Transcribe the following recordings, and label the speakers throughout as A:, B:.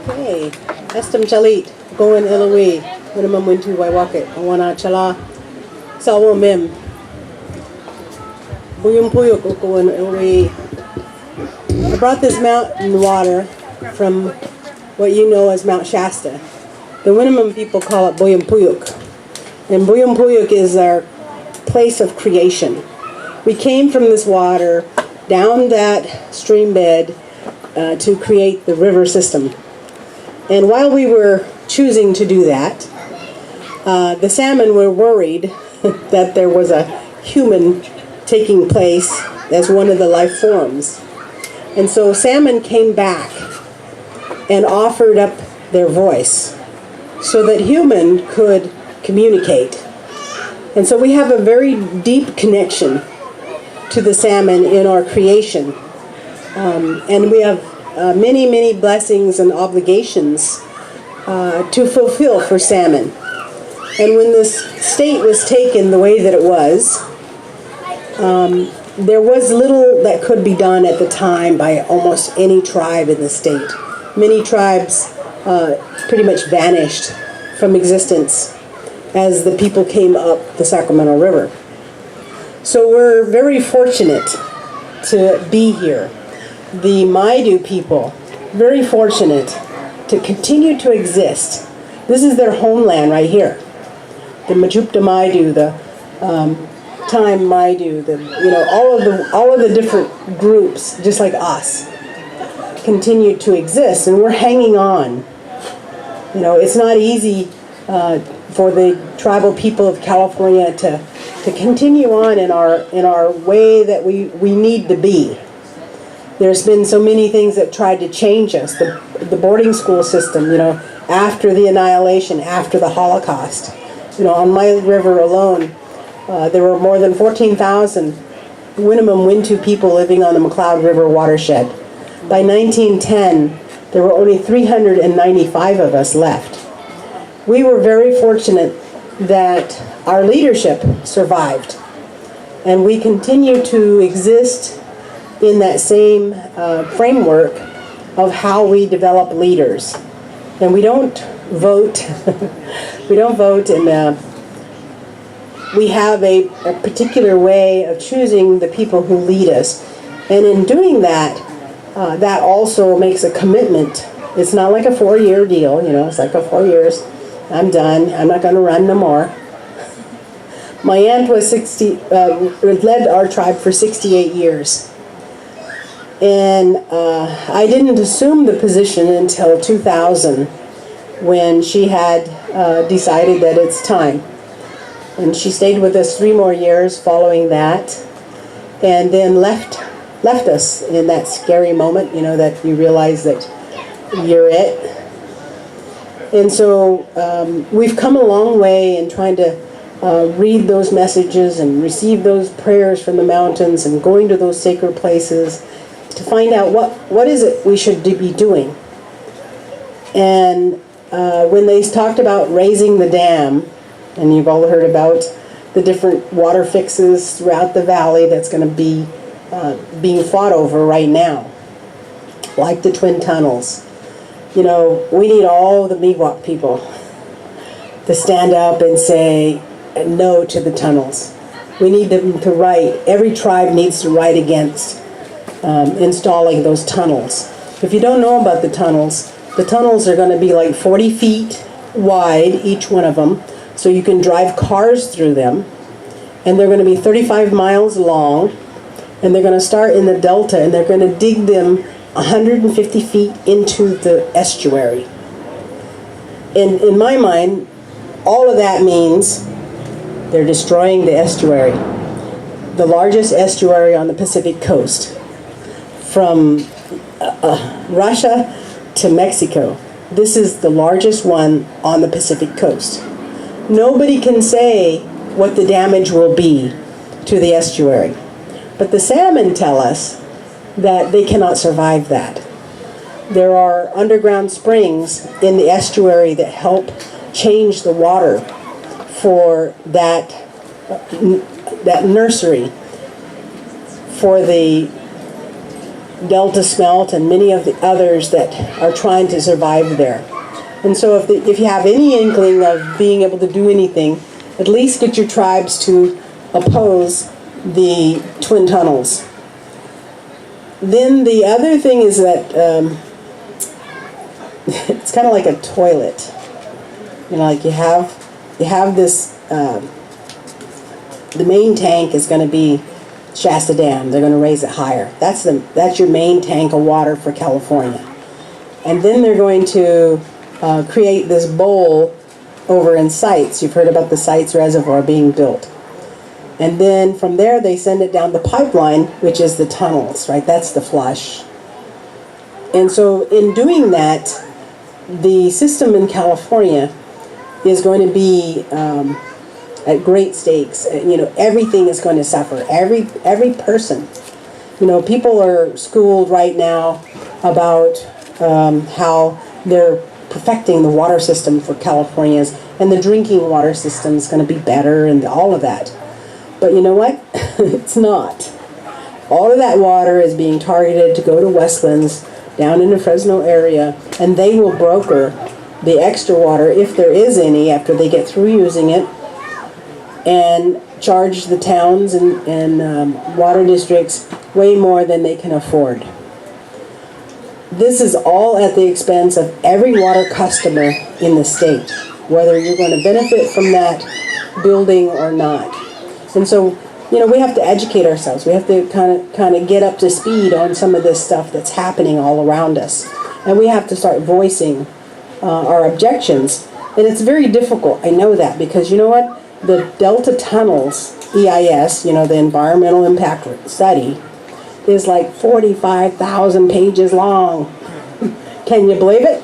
A: Okay, Estem Chalit, Goan Ilawi, Minimum Wintu Waiwakit, Wana Chala, Salwo Mim, Buyum Puyuk, Goan Ilawi. I brought this mountain water from what you know as Mount Shasta. The Winnemem people call it Buyum Puyuk. And Buyum Puyuk is our place of creation. We came from this water down that stream bed to create the river system. And while we were choosing to do that, the salmon were worried that there was a human taking place as one of the life forms. And so salmon came back and offered up their voice so that human could communicate. And so we have a very deep connection to the salmon in our creation. And we have many, many blessings and obligations to fulfill for salmon. And when this state was taken the way that it was, there was little that could be done at the time by almost any tribe in the state. Many tribes pretty much vanished from existence as the people came up the Sacramento River. So we're very fortunate to be here. The Maidu people, very fortunate to continue to exist. This is their homeland right here. The Majupta Maidu, the Time Maidu, all of the different groups, just like us, continue to exist, and we're hanging on. You know, it's not easy for the tribal people of California to continue on in our way that we need to be. There's been so many things that tried to change us. The boarding school system, after the annihilation, after the Holocaust. On my river alone, there were more than 14,000 Winnemem Wintu people living on the McLeod River watershed. By 1910, there were only 395 of us left. We were very fortunate that our leadership survived, and we continue to exist in that same framework of how we develop leaders. And we don't vote. We don't vote, and we have a particular way of choosing the people who lead us. And in doing that, that also makes a commitment. It's not like a 4-year deal, it's like 4 years. I'm done. I'm not going to run no more. My aunt was led our tribe for 68 years. And I didn't assume the position until 2000, when she had decided that it's time. And she stayed with us 3 more years following that, and then left us in that scary moment, that you realize that you're it. And so we've come a long way in trying to read those messages and receive those prayers from the mountains and going to those sacred places to find out what is it we should be doing. And when they talked about raising the dam, and you've all heard about the different water fixes throughout the valley that's going to be being fought over right now, like the twin tunnels. We need all the Miwok people to stand up and say no to the tunnels. We need them to write, every tribe needs to write against installing those tunnels. If you don't know about the tunnels are going to be like 40 feet wide, each one of them, so you can drive cars through them. And they're going to be 35 miles long, and they're going to start in the delta, and they're going to dig them 150 feet into the estuary. In my mind, all of that means they're destroying the estuary, the largest estuary on the Pacific coast, from Russia to Mexico. This is the largest one on the Pacific coast. Nobody can say what the damage will be to the estuary, but the salmon tell us that they cannot survive that. There are underground springs in the estuary that help change the water for that nursery for the Delta Smelt and many of the others that are trying to survive there. And so if you have any inkling of being able to do anything, at least get your tribes to oppose the twin tunnels. Then the other thing is that it's kind of like a toilet. Like you have this, the main tank is going to be Shasta Dam. They're going to raise it higher. That's your main tank of water for California. And then they're going to create this bowl over in Sites. You've heard about the Sites Reservoir being built. And then from there they send it down the pipeline, which is the tunnels, right? That's the flush. And so in doing that, the system in California is going to be at great stakes. Everything is going to suffer. Every person. People are schooled right now about how they're perfecting the water system for Californians, and the drinking water system is going to be better and all of that. But you know what? It's not. All of that water is being targeted to go to Westlands, down in the Fresno area, and they will broker the extra water, if there is any, after they get through using it, and charge the towns and water districts way more than they can afford. This is all at the expense of every water customer in the state, whether you're going to benefit from that building or not. And so, we have to educate ourselves. We have to kind of get up to speed on some of this stuff that's happening all around us. And we have to start voicing our objections. And it's very difficult, I know that, because you know what? The Delta Tunnels, EIS, the Environmental Impact Study, is like 45,000 pages long. Can you believe it?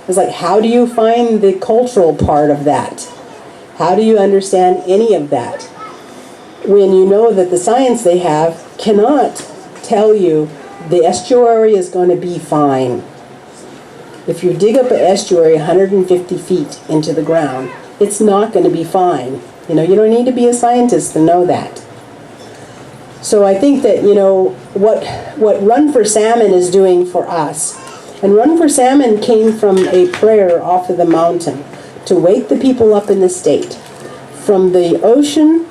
A: It's like, how do you find the cultural part of that? How do you understand any of that? When you know that the science they have cannot tell you the estuary is going to be fine. If you dig up an estuary 150 feet into the ground, it's not going to be fine. You don't need to be a scientist to know that. So I think that, what Run for Salmon is doing for us, and Run for Salmon came from a prayer off of the mountain to wake the people up in the state from the ocean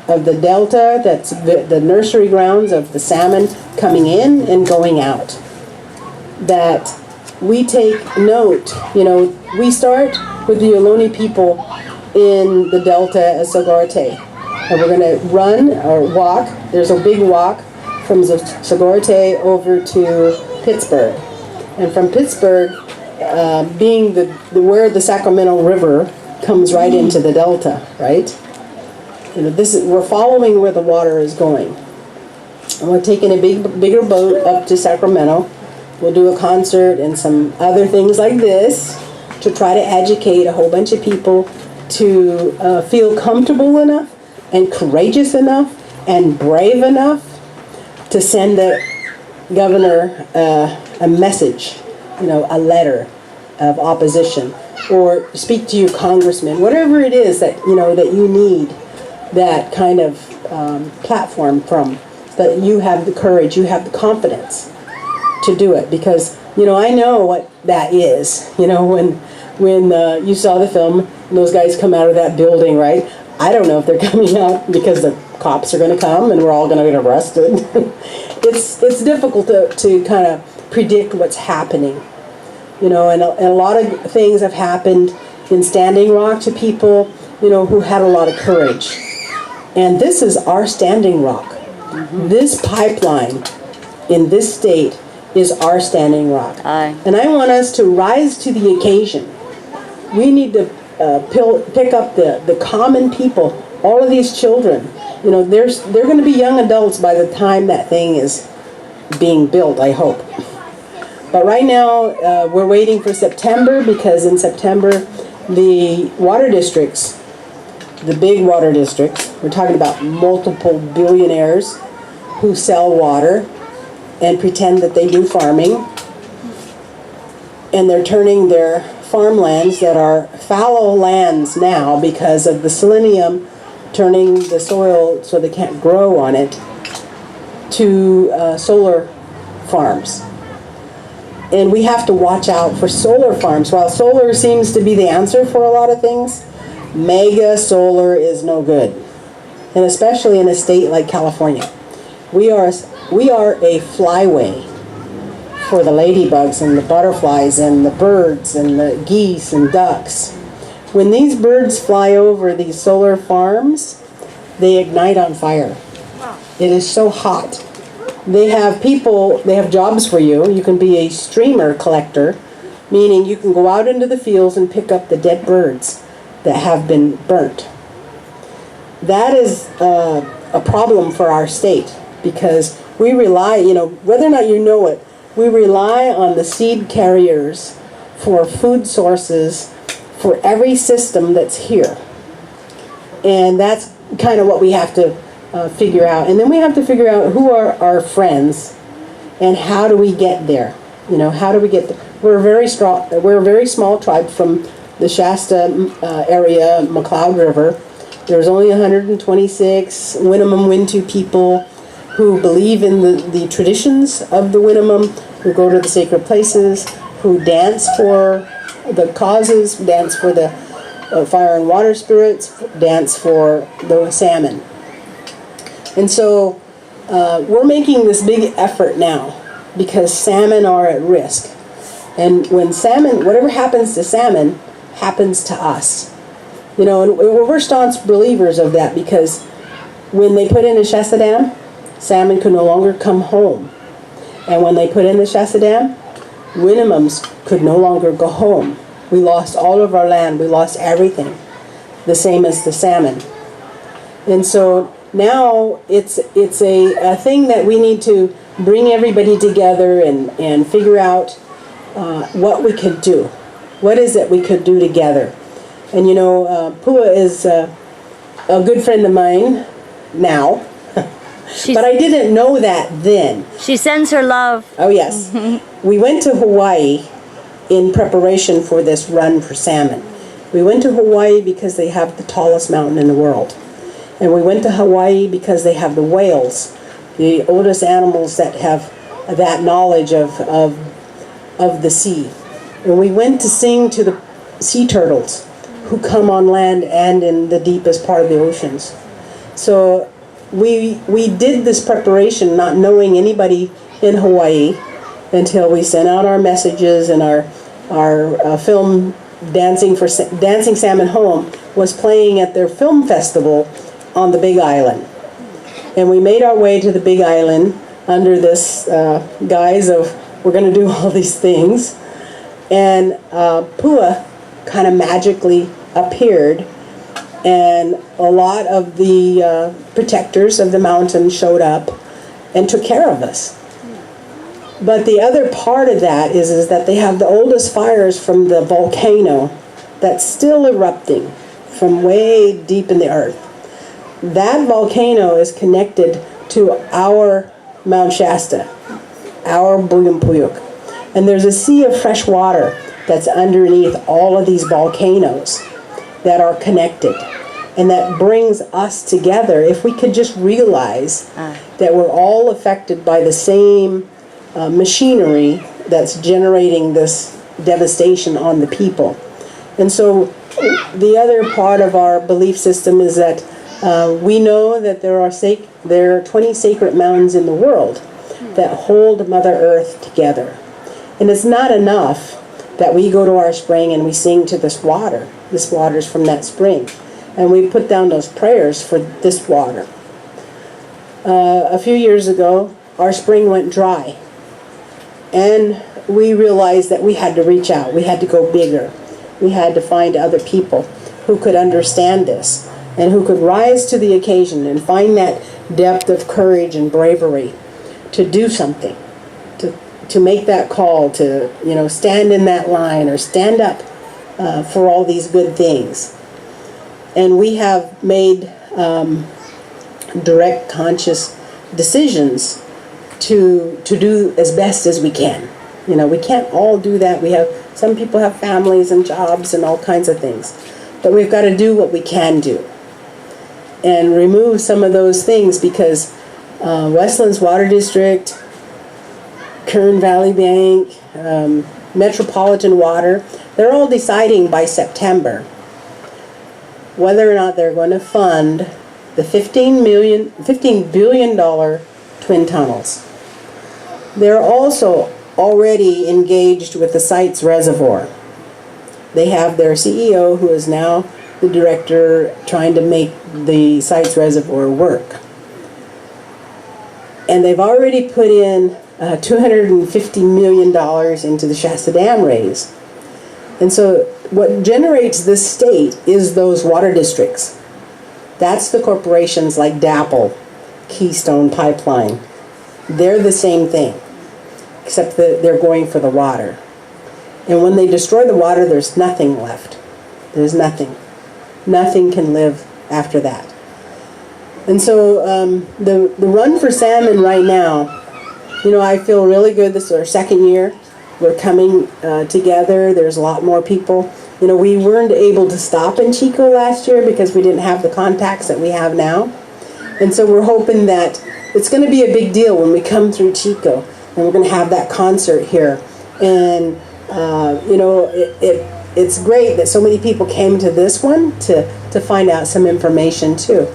A: of the delta, that's the nursery grounds of the salmon coming in and going out. That we take note, we start with the Ohlone people in the delta at Sogorea. And we're going to run or walk. There's a big walk from Sogorea over to Pittsburgh. And from Pittsburgh, being where the Sacramento River comes right into the delta, right? We're following where the water is going. And we're taking a bigger boat up to Sacramento. We'll do a concert and some other things like this to try to educate a whole bunch of people to feel comfortable enough and courageous enough and brave enough to send the governor a message, a letter of opposition, or speak to your congressman, whatever it is that that you need that kind of platform from, that you have the courage, you have the confidence to do it. Because I know what that is. When you saw the film and those guys come out of that building, right? I don't know if they're coming out because the cops are going to come and we're all going to get arrested. It's difficult to kind of predict what's happening. And a lot of things have happened in Standing Rock to people, who had a lot of courage. And this is our Standing Rock. Mm-hmm. This pipeline in this state is our Standing Rock.
B: Aye.
A: And I want us to rise to the occasion. We need to pick up the common people, all of these children. They're going to be young adults by the time that thing is being built, I hope. But right now, we're waiting for September, because in September, the water districts, the big water districts, we're talking about multiple billionaires who sell water and pretend that they do farming, and they're turning their farmlands that are fallow lands now because of the selenium turning the soil so they can't grow on it, to solar farms. And we have to watch out for solar farms. While solar seems to be the answer for a lot of things, mega solar is no good. And especially in a state like California. We are a flyway for the ladybugs and the butterflies and the birds and the geese and ducks. When these birds fly over these solar farms, they ignite on fire. It is so hot. They have jobs for you. You can be a streamer collector, meaning you can go out into the fields and pick up the dead birds that have been burnt. That is a problem for our state because we rely, whether or not you know it, we rely on the seed carriers for food sources for every system that's here. And that's kind of what we have to figure out. And then we have to figure out who are our friends and how do we get there. How do we get there? We're a very small tribe from the Shasta area, McCloud River. There's only 126 Winnemem Wintu people who believe in the traditions of the Winnemem, who go to the sacred places, who dance for the causes, dance for the fire and water spirits, dance for the salmon. And so we're making this big effort now because salmon are at risk. And when whatever happens to salmon, happens to us. And we're staunch believers of that because when they put in the Shasta Dam, salmon could no longer come home. And when they put in the Shasta Dam, Winnemums could no longer go home. We lost all of our land. We lost everything, the same as the salmon. And so now it's a thing that we need to bring everybody together and figure out what we could do. What is it we could do together? And Pua is a good friend of mine now. But I didn't know that then.
B: She sends her love.
A: Oh, yes. We went to Hawaii in preparation for this run for salmon. We went to Hawaii because they have the tallest mountain in the world. And we went to Hawaii because they have the whales, the oldest animals that have that knowledge of the sea. And we went to sing to the sea turtles who come on land and in the deepest part of the oceans. So we did this preparation not knowing anybody in Hawaii until we sent out our messages, and our film Dancing Salmon Home was playing at their film festival on the Big Island. And we made our way to the Big Island under this guise of we're going to do all these things. And Pua kind of magically appeared, and a lot of the protectors of the mountain showed up and took care of us. But the other part of that is that they have the oldest fires from the volcano that's still erupting from way deep in the earth. That volcano is connected to our Mount Shasta, our Buyumpuyuk. And there's a sea of fresh water that's underneath all of these volcanoes that are connected. And that brings us together. If we could just realize that we're all affected by the same machinery that's generating this devastation on the people. And so the other part of our belief system is that we know that there are 20 sacred mountains in the world that hold Mother Earth together. And it's not enough that we go to our spring and we sing to this water. This water's from that spring. And we put down those prayers for this water. A few years ago, our spring went dry. And we realized that we had to reach out. We had to go bigger. We had to find other people who could understand this and who could rise to the occasion and find that depth of courage and bravery to do something, to make that call, to stand in that line or stand up for all these good things. And we have made direct, conscious decisions to do as best as we can. We can't all do that. Some people have families and jobs and all kinds of things. But we've got to do what we can do and remove some of those things, because Westland's Water District Kern Valley Bank, Metropolitan Water, they're all deciding by September whether or not they're going to fund the $15 billion twin tunnels. They're also already engaged with the site's reservoir. They have their CEO, who is now the director, trying to make the site's reservoir work. And they've already put in $250 million into the Shasta Dam raise. And so what generates this state is those water districts. That's the corporations like DAPL, Keystone Pipeline. They're the same thing, except that they're going for the water. And when they destroy the water, there's nothing left. There's nothing. Nothing can live after that. And so the run for salmon right now, I feel really good. This is our second year. We're coming together. There's a lot more people. We weren't able to stop in Chico last year because we didn't have the contacts that we have now. And so we're hoping that it's going to be a big deal when we come through Chico, and we're going to have that concert here. And, it's great that so many people came to this one to find out some information too.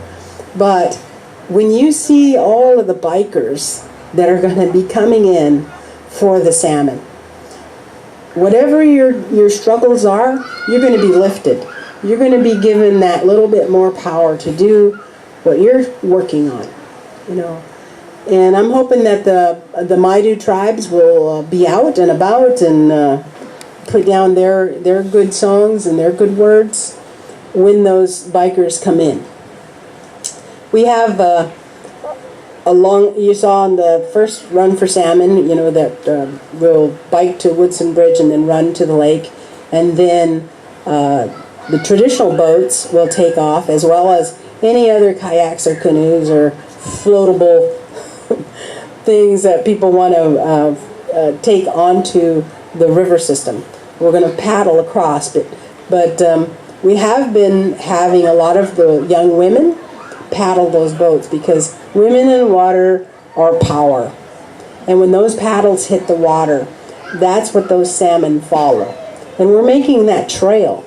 A: But when you see all of the bikers that are going to be coming in for the salmon, whatever your struggles are, you're going to be lifted. You're going to be given that little bit more power to do what you're working on, And I'm hoping that the Maidu tribes will be out and about and put down their good songs and their good words when those bikers come in. We have you saw on the first run for salmon, that we'll bike to Woodson Bridge and then run to the lake. And then the traditional boats will take off, as well as any other kayaks or canoes or floatable things that people want to take onto the river system. We're going to paddle across, but we have been having a lot of the young women paddle those boats, because women in water are power. And when those paddles hit the water, that's what those salmon follow. And we're making that trail.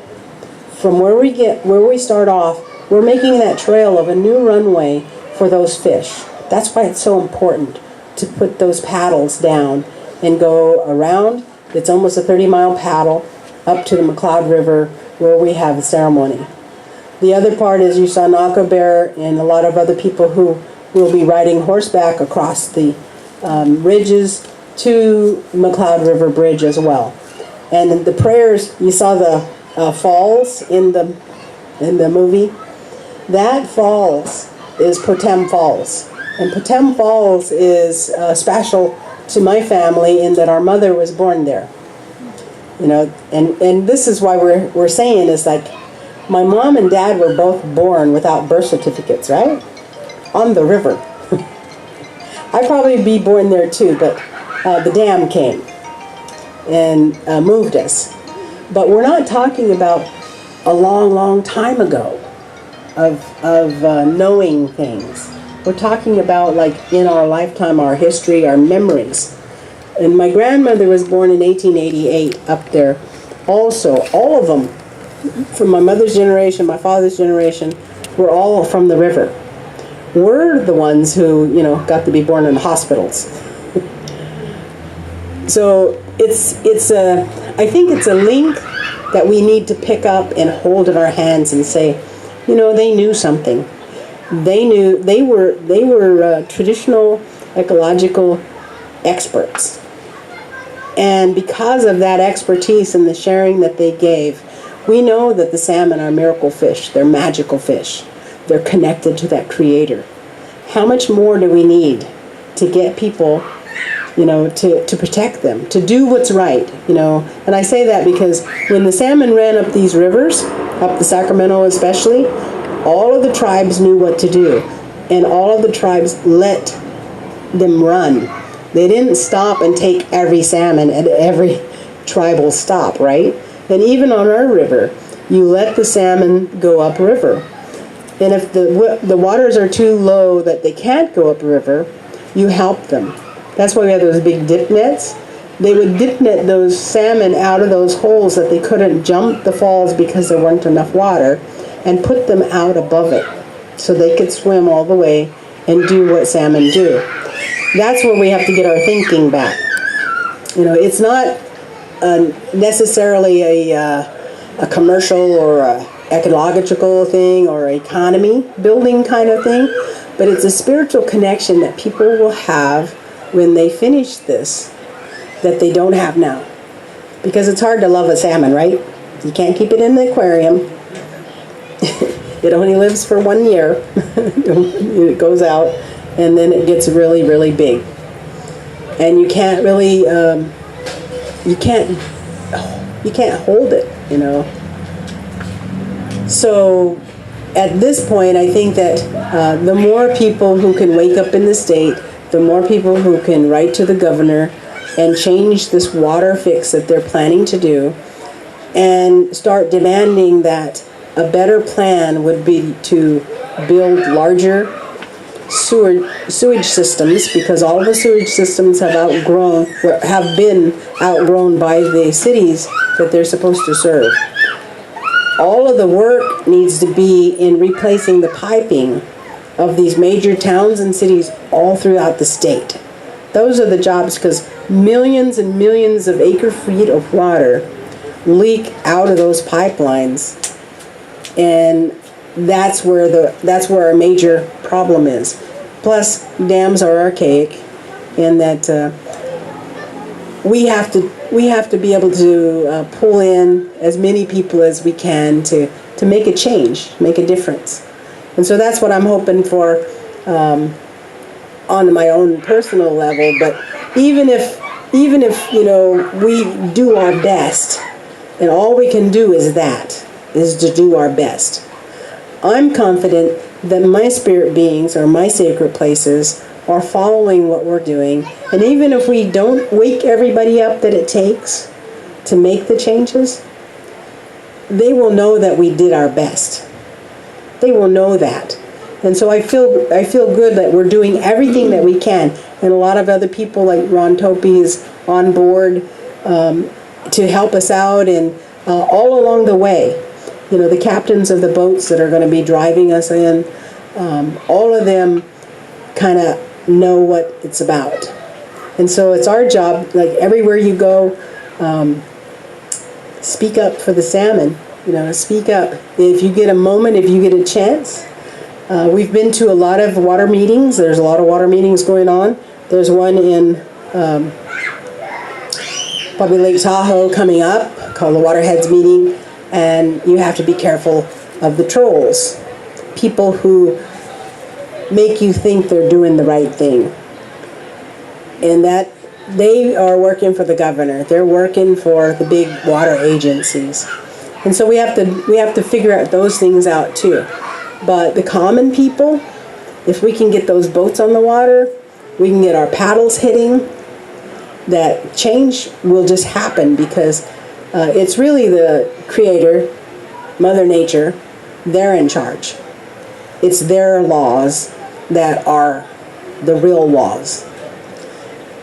A: From where we start off, we're making that trail of a new runway for those fish. That's why it's so important to put those paddles down and go around. It's almost a 30-mile paddle up to the McLeod River where we have the ceremony. The other part is you saw Naka Bear and a lot of other people who will be riding horseback across the ridges to McLeod River Bridge as well. And the prayers, you saw the falls in the movie. That falls is Potem Falls. And Potem Falls is special to my family in that our mother was born there. And this is why we're saying is like, my mom and dad were both born without birth certificates, right? On the river. I'd probably be born there too, but the dam came and moved us. But we're not talking about a long, long time ago of knowing things. We're talking about like in our lifetime, our history, our memories. And my grandmother was born in 1888 up there. Also, all of them, from my mother's generation, my father's generation, were all from the river. We're the ones who, got to be born in hospitals. So I think it's a link that we need to pick up and hold in our hands and say, they knew something. They were traditional ecological experts. And because of that expertise and the sharing that they gave, we know that the salmon are miracle fish. They're magical fish. They're connected to that creator. How much more do we need to get people, to protect them, to do what's right, And I say that because when the salmon ran up these rivers, up the Sacramento especially, all of the tribes knew what to do. And all of the tribes let them run. They didn't stop and take every salmon at every tribal stop, right? And even on our river, you let the salmon go upriver. And if the waters are too low that they can't go upriver, you help them. That's why we have those big dip nets. They would dip net those salmon out of those holes that they couldn't jump the falls because there weren't enough water, and put them out above it so they could swim all the way and do what salmon do. That's where we have to get our thinking back. You know, it's not necessarily a commercial or a ecological thing or economy building kind of thing, but it's a spiritual connection that people will have when they finish this that they don't have now. Because it's hard to love a salmon, right? You can't keep it in the aquarium. It only lives for 1 year. It goes out and then it gets really, really big. And you can't really, you can't hold it, you know. So at this point, I think that the more people who can wake up in the state, the more people who can write to the governor and change this water fix that they're planning to do, and start demanding that a better plan would be to build larger sewage systems, because all the sewage systems have been outgrown by the cities that they're supposed to serve. All of the work needs to be in replacing the piping of these major towns and cities all throughout the state. Those are the jobs, because millions and millions of acre-feet of water leak out of those pipelines, and that's where our major problem is. Plus, dams are archaic, and that we have to be able to pull in as many people as we can to make a change, make a difference. And so that's what I'm hoping for on my own personal level. But even if you know, we do our best, and all we can do is to do our best, I'm confident that my spirit beings or my sacred places are following what we're doing. And even if we don't wake everybody up that it takes to make the changes, they will know that we did our best. They will know that. And so I feel good that we're doing everything that we can. And a lot of other people like Ron Topi is on board to help us out, and all along the way. You know, the captains of the boats that are going to be driving us in, all of them kind of know what it's about. And so it's our job, like everywhere you go, speak up for the salmon. You know, speak up. If you get a moment, if you get a chance. We've been to a lot of water meetings. There's a lot of water meetings going on. There's one in probably Lake Tahoe coming up called the Waterheads meeting. And you have to be careful of the trolls, people who make you think they're doing the right thing. And that they are working for the governor. They're working for the big water agencies. And so we have to figure out those things out too. But the common people, if we can get those boats on the water, we can get our paddles hitting, that change will just happen, because it's really the Creator, Mother Nature, they're in charge. It's their laws that are the real laws.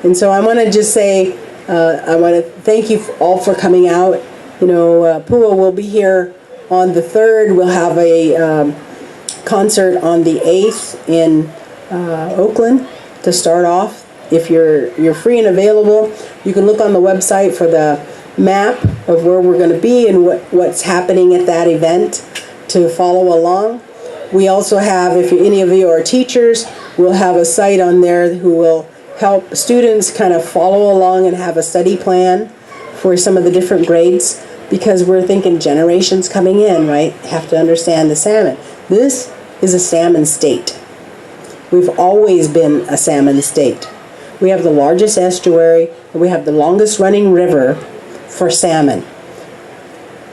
A: And so I want to just say, I want to thank you all for coming out. You know, Pua will be here on the 3rd. We'll have a concert on the 8th in Oakland to start off. If you're free and available, you can look on the website for the map of where we're going to be and what's happening at that event to follow along. We also have, if any of you are teachers, we'll have a site on there who will help students kind of follow along and have a study plan for some of the different grades, because we're thinking generations coming in, right, have to understand the salmon. This is a salmon state. We've always been a salmon state. We have the largest estuary, and we have the longest running river for salmon.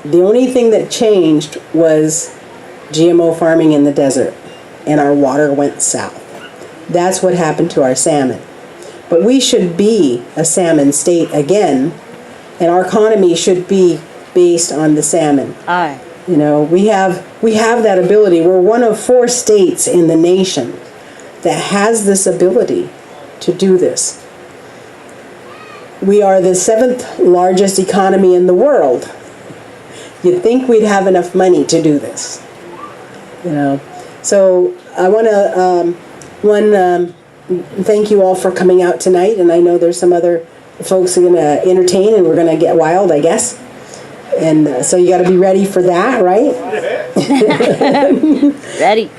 A: The only thing that changed was GMO farming in the desert, and our water went south. That's what happened to our salmon. But we should be a salmon state again, and our economy should be based on the salmon.
B: Aye.
A: You know, we have that ability. We're one of 4 states in the nation that has this ability to do this. we are the 7th largest economy in the world. You'd think we'd have enough money to do this, you know. So I want to thank you all for coming out tonight, and I know there's some other folks who are going to entertain, and we're going to get wild, I guess. And so you got to be ready for that, right?
B: Ready.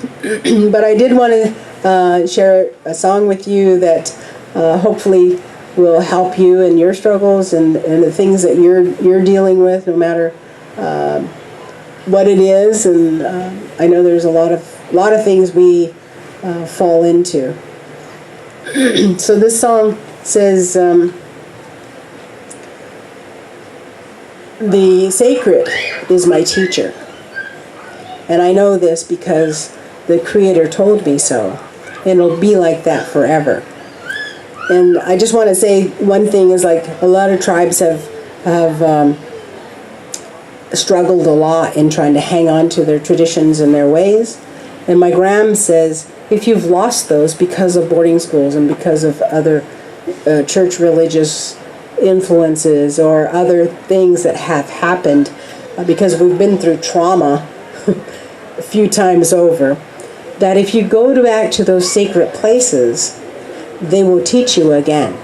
A: But I did want to share a song with you that hopefully will help you in your struggles and the things that you're dealing with, no matter what it is. And I know there's a lot of things we fall into. So this song says, the sacred is my teacher. And I know this because the Creator told me so. And it'll be like that forever. And I just want to say one thing is, like, a lot of tribes have struggled a lot in trying to hang on to their traditions and their ways. And my gram says, if you've lost those because of boarding schools and because of other church religious influences or other things that have happened, because we've been through trauma a few times over, that if you go back to those sacred places, they will teach you again,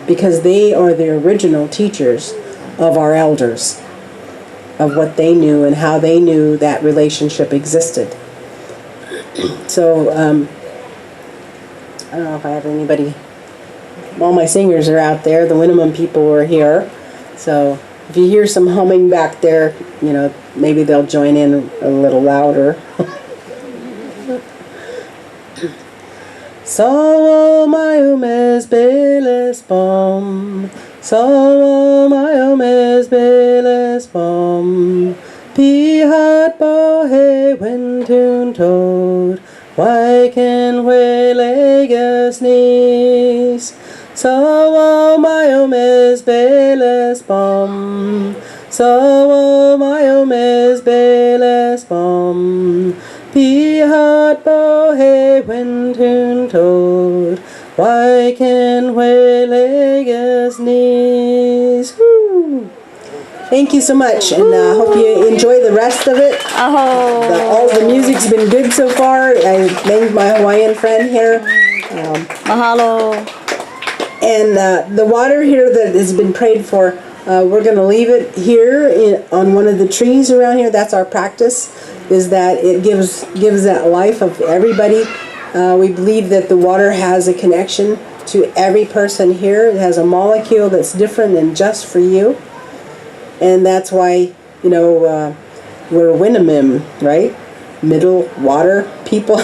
A: because they are the original teachers of our elders, of what they knew and how they knew that relationship existed. So, I don't know if I have anybody. All my singers are out there. The Winnemem people are here. So, if you hear some humming back there, you know, maybe they'll join in a little louder. Sawa mayumes beles bom, Sawa mayumes beles bom, Pihat bohe wentun toad, Waiken huelegas nis, Sawa mayumes beles bom, Sawa mayumes beles bom, Pihat bohe wentun toad, Waiken huelegas nis. Thank you so much, and I hope you enjoy the rest of it. All the music's been good so far. I thank my Hawaiian friend here.
B: Mahalo.
A: And the water here that has been prayed for, we're going to leave it here on one of the trees around here. That's our practice, is that it gives that life of everybody. We believe that the water has a connection to every person here. It has a molecule that's different than just for you. And that's why, you know, we're Winnemem, right? Middle water people.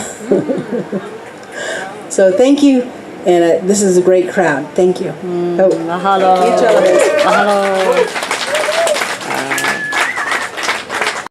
A: So thank you. And this is a great crowd. Thank you.
B: Mahalo.
A: Each other.
B: Mahalo.